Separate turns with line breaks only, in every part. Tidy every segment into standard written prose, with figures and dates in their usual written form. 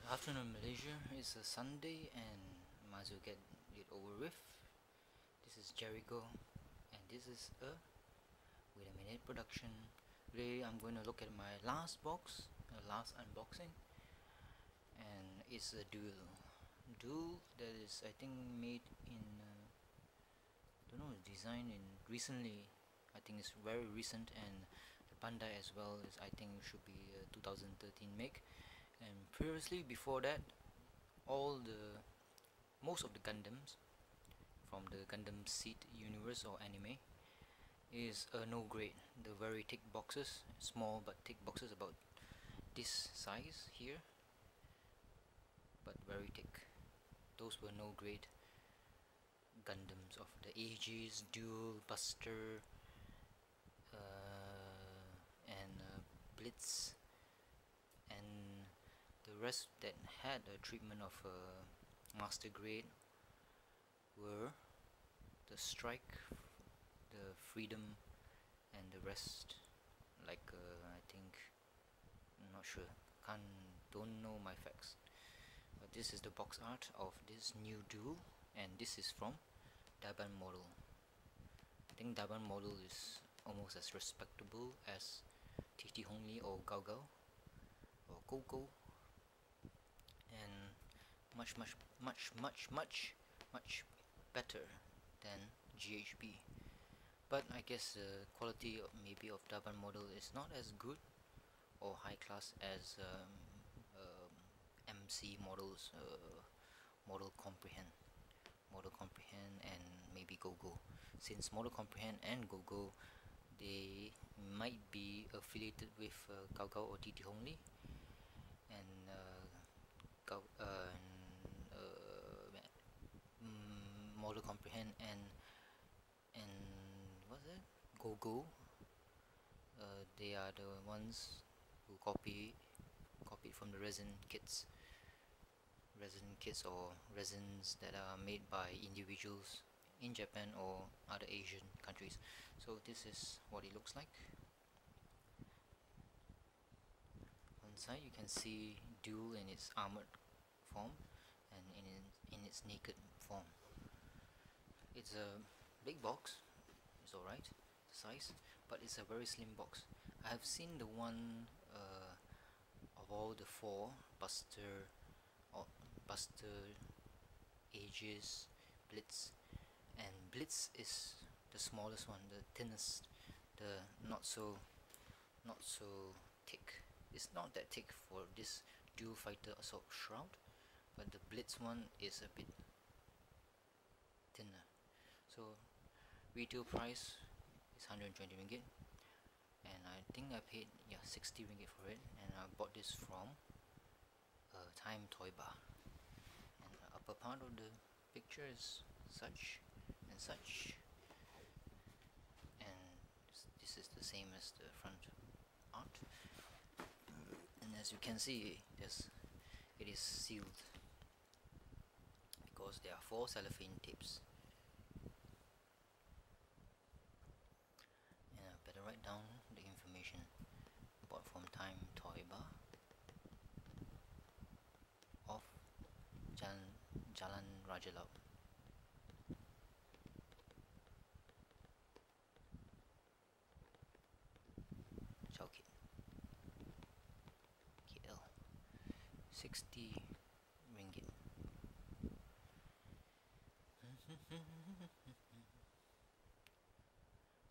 Afternoon Malaysia. It's a Sunday and might as well get it over with. This is Gerryko and this is a wait a minute production. Today I'm going to look at my last box, last unboxing, and it's a Duel that is I think made in don't know, designed in recently. I think it's very recent, and the Bandai as well is I think should be 2013 make. And previously before that, most of the Gundams from the Gundam Seed universe or anime is no grade. The very thick boxes, small but thick boxes about this size here, but very thick. Those were no grade Gundams of the ages, Duel, Buster, and Blitz, and the rest that had a treatment of master grade were the Strike, the Freedom, and the rest. Like I think, I'm not sure, don't know my facts. But this is the box art of this new Duel, and this is from Daban model. I think Daban model is almost as respectable as TT Hongli or Gao Gao or Gao Gao, and much better than GHB. But I guess the quality maybe of Daban model is not as good or high class as MC models, Model Comprehend, and maybe Go Go. Since Model Comprehend and Go Go, they might be affiliated with Gao Gao or TT Hongli, and Model Comprehend and what's that? Go Go. They are the ones who copied from the resin kits or resins that are made by individuals in Japan or other Asian countries. So this is what it looks like. On the side you can see Duel in its armored form and in its naked form. It's a big box, it's alright, the size, but it's a very slim box. I have seen the one of all the four, Buster, Aegis, Blitz, and Blitz is the smallest one, the thinnest, the not so thick. It's not that thick for this Duel Fighter Assault Shroud, but the Blitz one is a bit thinner. So retail price is 120 ringgit, and I think I paid 60 ringgit for it, and I bought this from Time Toy Bar. And the upper part of the picture is such and such, and this is the same as the front art. And as you can see, it is sealed because there are 4 cellophane tapes. And I better write down the information. Bought from Time Toy Bar of Jalan Raja Laut. Chowkit, KL, 60 ringgit.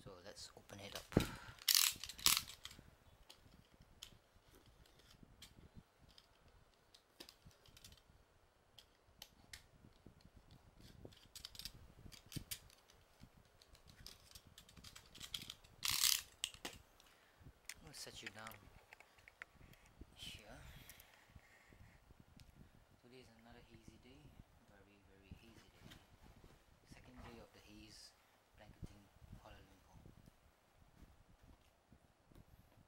So let's open it up. I'll set you down here. Today is another hazy day, very hazy day. Second day of the haze blanketing Kuala Lumpur.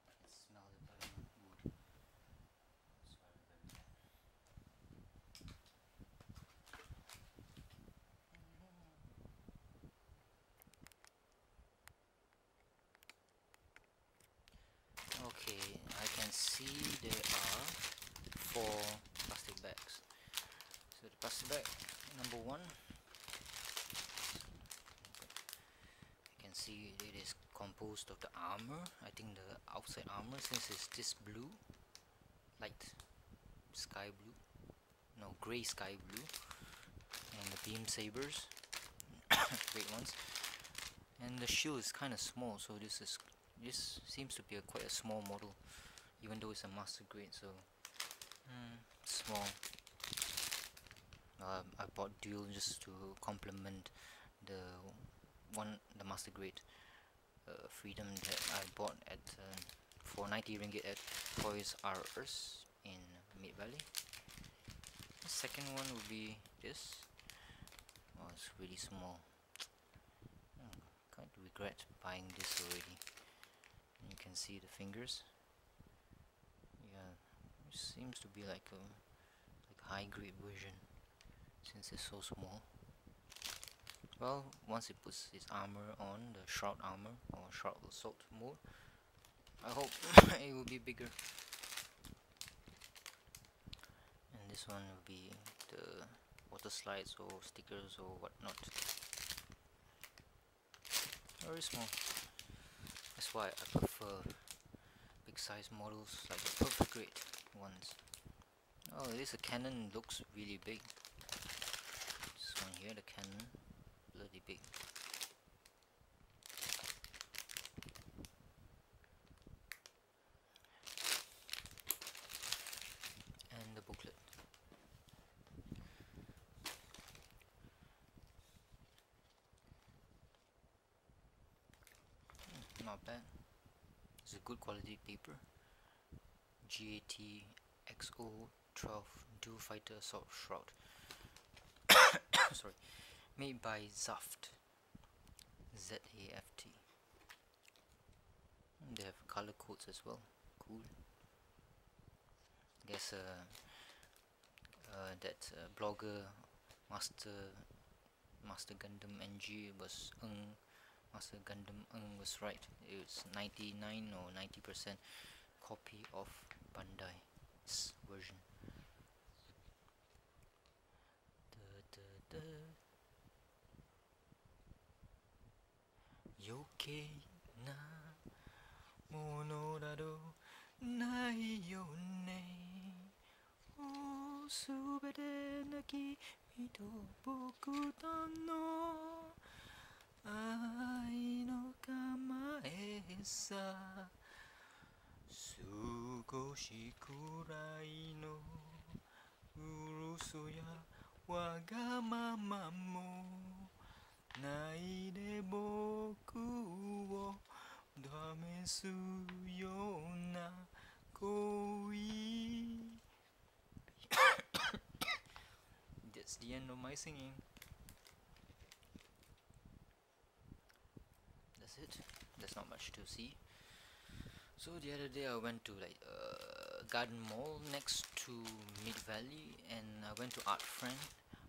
I can smell the burning wood. It's very bad. Okay, I can see there are 4 plastic Plastic bag number 1. You can see it is composed of the armor. I think the outside armor, since it's this blue, light sky blue, no, grey sky blue, and the beam sabers, great ones. And the shield is kind of small, so this seems to be quite a small model, even though it's a master grade. So small. I bought Duel just to complement the master grade Freedom that I bought at for 90 ringgit at Toys R Us in Midvalley. The second one would be this. Oh, it's really small. Can't regret buying this already. And you can see the fingers. Yeah, it seems to be like a high grade version, since it's so small. Well, once it puts its armor on, the Shroud armor or Shroud Assault mode, I hope it will be bigger. And this one will be the water slides or stickers or whatnot. Very small. That's why I prefer big size models like the perfect grade ones. Oh, this a cannon, looks really big. This one here, the cannon, bloody big. And the booklet. Not bad. It's a good quality paper. GAT XO 12 Dual Fighter Assault Shroud. Sorry. Made by Zaft. Z-A-F-T. They have color codes as well. Cool. I guess that blogger Master Gundam NG was Master Gundam was right. It was 99 or 90% copy of Bandai's version. Yoke na mono nado nai yo ne. O subete na kimi to boku to no ai no kamae sa. Sugoshi kurai no urusu ya wagamama mo nai de boku wo damesu yona koi. That's the end of my singing. That's it. There's not much to see. So the other day I went to Garden Mall next to Midvalley, and I went to Art Friend.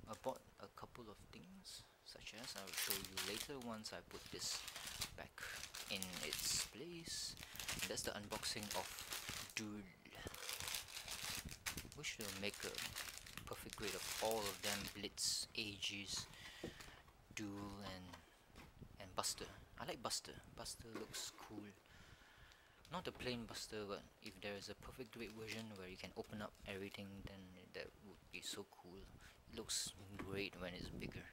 I bought a couple of things, such as I will show you later once I put this back in its place. And that's the unboxing of Duel. Wish they'll make a perfect grade of all of them: Blitz, Aegis, Duel, and Buster. I like Buster. Buster looks cool. Not a plain Buster, but if there is a perfect grade version where you can open up everything, then that would be so cool. It looks great when it's bigger.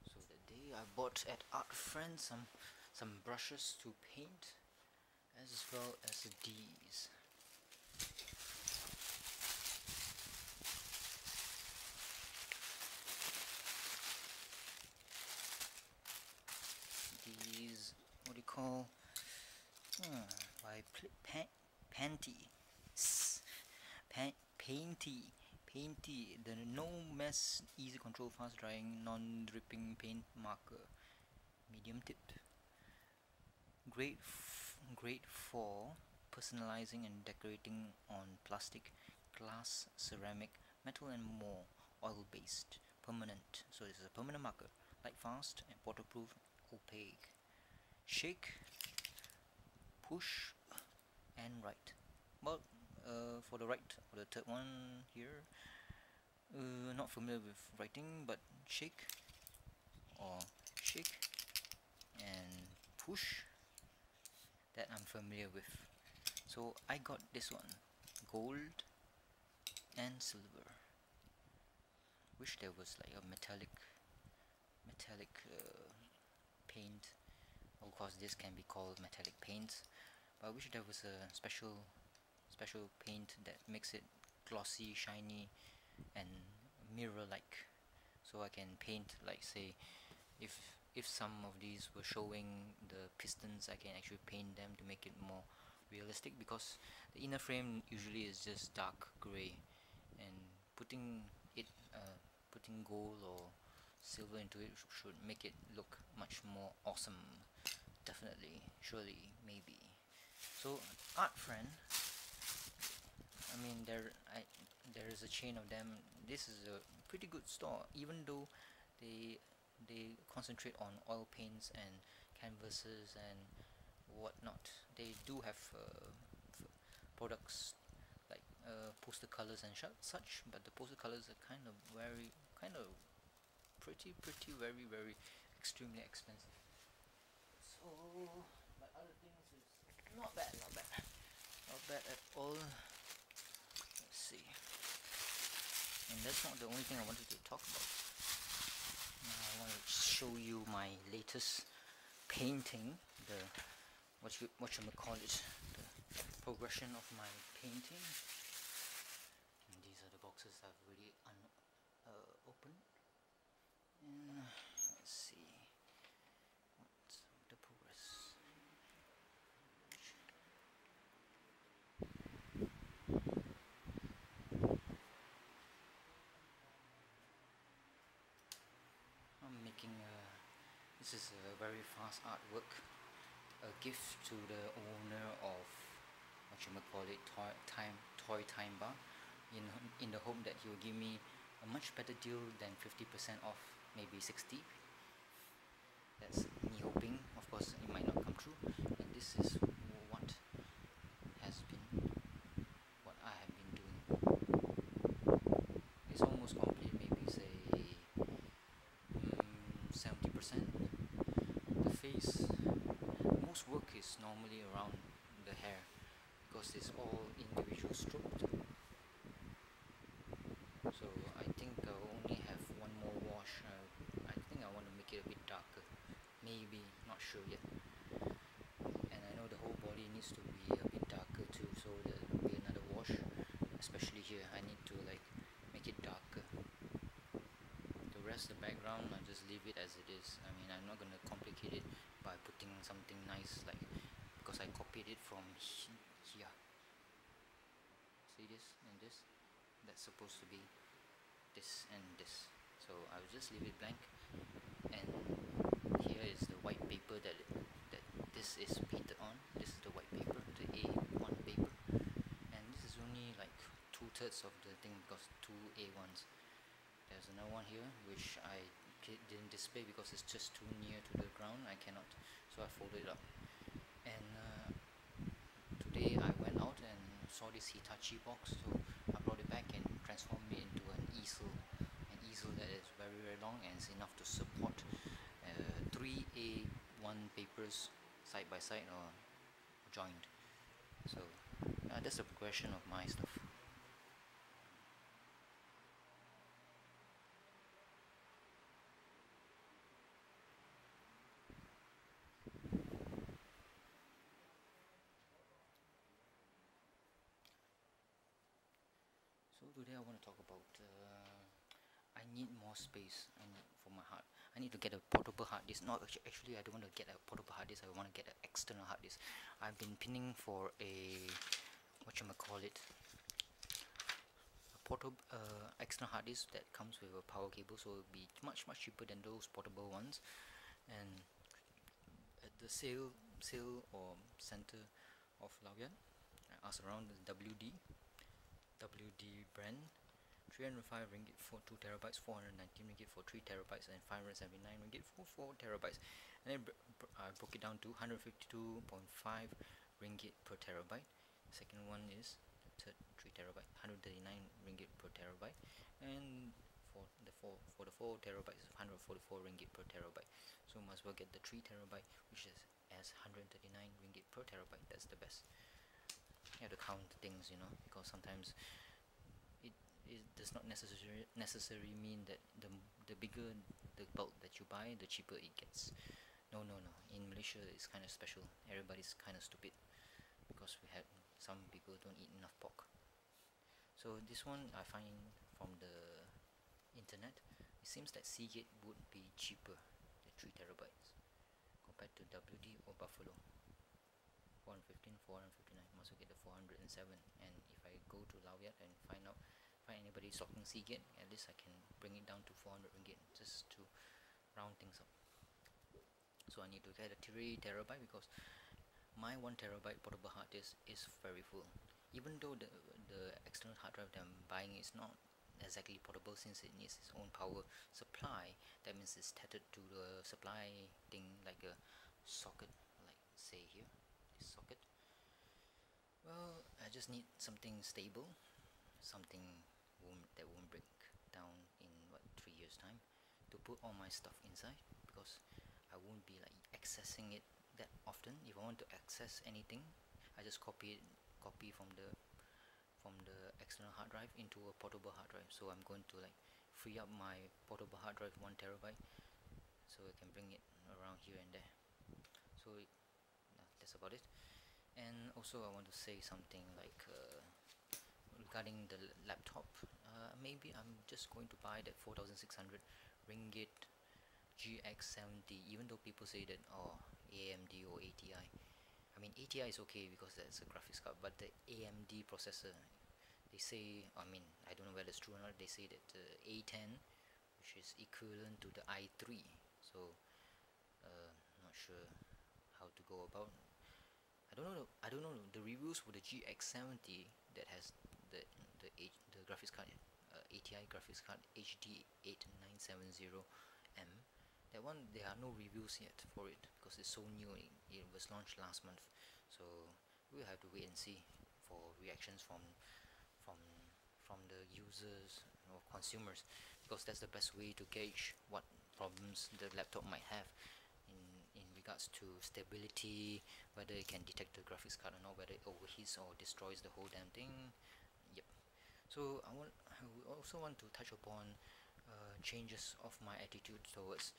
So the day I bought at Art Friend some brushes to paint, as well as these. These, what do you call, by Painty. Painty, the no mess, easy control, fast drying, non-dripping paint marker, medium tip. Great for personalizing and decorating on plastic, glass, ceramic, metal and more. Oil based, permanent, so this is a permanent marker, light fast and waterproof, opaque. Shake, push and write. Well, for the right, or the third one here, not familiar with writing, but shake or shake and push, that I'm familiar with. So I got this one, gold and silver. Wish there was like a metallic paint. Of course this can be called metallic paint, but I wish there was a special paint that makes it glossy, shiny and mirror like, so I can paint, like say if some of these were showing the pistons, I can actually paint them to make it more realistic, because the inner frame usually is just dark gray, and putting gold or silver into it should make it look much more awesome. Definitely, surely, maybe. So art friend, I mean there is a chain of them. This is a pretty good store, even though they concentrate on oil paints and canvases and whatnot. They do have products like poster colors and such, but the poster colors are kind of pretty very extremely expensive. So, but other things is not bad at all. Let's see. And that's not the only thing I wanted to talk about. Now I want to show you my latest painting, the what you call it, the progression of my painting. And these are the boxes I've already opened. And let's see what's the progress. I'm making this is a very fast artwork, a gift to the owner of toy time bar, in the hope that he will give me a much better deal than 50% off, maybe 60. That's me hoping. Of course it might not come true, and this is what I have been doing. It's almost complete, maybe say 70%. The face, most work is normally around the hair, because it's all individual stroked. So I think I'll only have one more wash. I think I want to make it a bit darker, maybe, not sure yet. And I know the whole body needs to be a bit darker too, so there will be another wash, especially here. I need to like make it darker. The rest, the background, I just leave it as it is. I mean, I'm not gonna complicate it by putting something nice, like, because I copied it from here. See this and this? That's supposed to be this and this. So I'll just leave it blank. And here is the white paper that this is painted on. This is the white paper, the A1 paper. And this is only like 2/3 of the thing, because 2 A1s. There's another one here which I didn't display because it's just too near to the ground. I cannot, so I folded it up. And today I went out and saw this Hitachi box, so I brought it back and transformed it into an easel that is very long, and it's enough to support 3 A1 papers side by side or joined. So that's the progression of my stuff. So today I want to talk about I need more space for my hard. I need to get a portable hard disk. Not actually, I don't want to get a portable hard disk. I want to get an external hard disk. I've been pinning for a portable external hard disk that comes with a power cable, so it'll be much cheaper than those portable ones. And at the sale or center of Low Yatt, I asked around the WD brand. 305 ringgit for 2 terabytes, 419 ringgit for 3 terabytes, and 579 ringgit for 4 terabytes. And then I broke it down to 152.5 ringgit per terabyte. Second one is the limited 3 terabyte, 139 ringgit per terabyte, and for the 4 terabytes, 144 ringgit per terabyte. So might as well get the 3 terabyte, which is as 139 ringgit per terabyte. That's the best. You have to count things, you know, because sometimes it does not necessarily mean that the bigger the bulk that you buy, the cheaper it gets. No. In Malaysia, it's kind of special. Everybody's kind of stupid because some people don't eat enough pork. So this one I find from the internet. It seems that Seagate would be cheaper than 3 terabytes compared to WD or Buffalo. 415, 459. Must get the 407. And if I go to Low Yatt and find anybody stocking Seagate, at least I can bring it down to 400 ringgit just to round things up. So I need to get a 3 terabyte because my 1 terabyte portable hard disk is very full. Even though the external hard drive that I'm buying is not exactly portable since it needs its own power supply, that means it's tethered to the supply thing like a socket, like say here, this socket. Well, I just need something stable, something that won't break down in 3 years time, to put all my stuff inside, because I won't be like accessing it that often. If I want to access anything, I just copy from the external hard drive into a portable hard drive. So I'm going to like free up my portable hard drive 1 terabyte, so I can bring it around here and there. So that's about it. And also I want to say something like regarding the laptop. Maybe I'm just going to buy that 4,600 ringgit GX70, even though people say that AMD or ATI. I mean, ATI is okay because that's a graphics card, but the AMD processor, they say, I mean, I don't know whether it's true or not, they say that the A10, which is equivalent to the i3, so not sure how to go about. I don't know the reviews for the GX70 that has the graphics card, ATI graphics card HD8970M. That one, there are no reviews yet for it because it's so new. It was launched last month, so we'll have to wait and see for reactions from the users or consumers, because that's the best way to gauge what problems the laptop might have in regards to stability, whether it can detect the graphics card or not, whether it overheats or destroys the whole damn thing. Yep. So I also want to touch upon changes of my attitude towards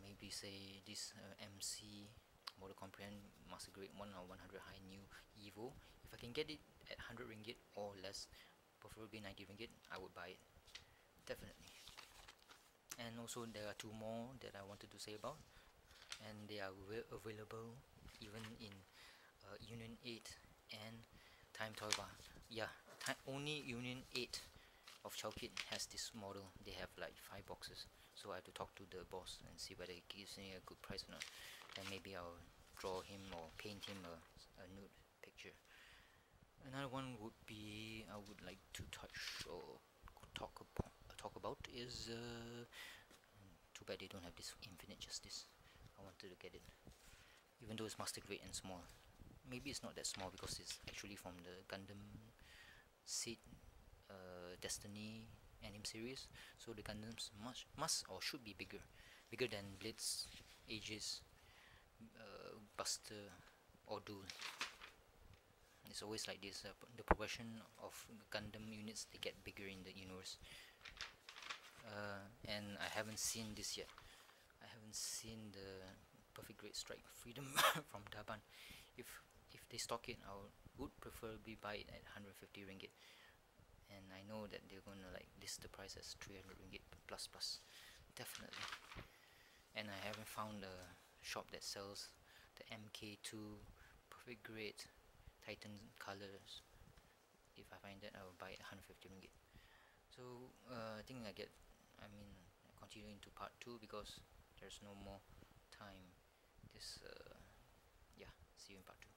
maybe say this MC Motor Comprehend Master Grade 1 or 100 High New Evo. If I can get it at 100 ringgit or less, preferably 90 ringgit, I would buy it, definitely. And also there are 2 more that I wanted to say about, and they are available even in Union 8 and Time Toy Bar. Yeah, only Union 8 of Chowkit has this model. They have like 5 boxes, so I have to talk to the boss and see whether he gives me a good price or not. Then maybe I'll draw him or paint him a nude picture. Another one would be, I would like to touch or talk about is too bad they don't have this Infinite Justice. I wanted to get it, even though it's master grade and small. Maybe it's not that small because it's actually from the Gundam Seed Destiny anime series, so the Gundams must or should be bigger than Blitz, Aegis, Buster or Duel. It's always like this, the progression of Gundam units, they get bigger in the universe. And I haven't seen this yet. I haven't seen the Perfect Great Strike Freedom from Daban. If they stock it, I would preferably buy it at 150 ringgit. And I know that they're gonna like list the price as 300 ringgit plus, definitely. And I haven't found a shop that sells the MK2 Perfect Grade Titan colors. If I find that, I will buy it 150 ringgit. So I think continue into part 2 because there's no more time. Yeah, see you in part 2.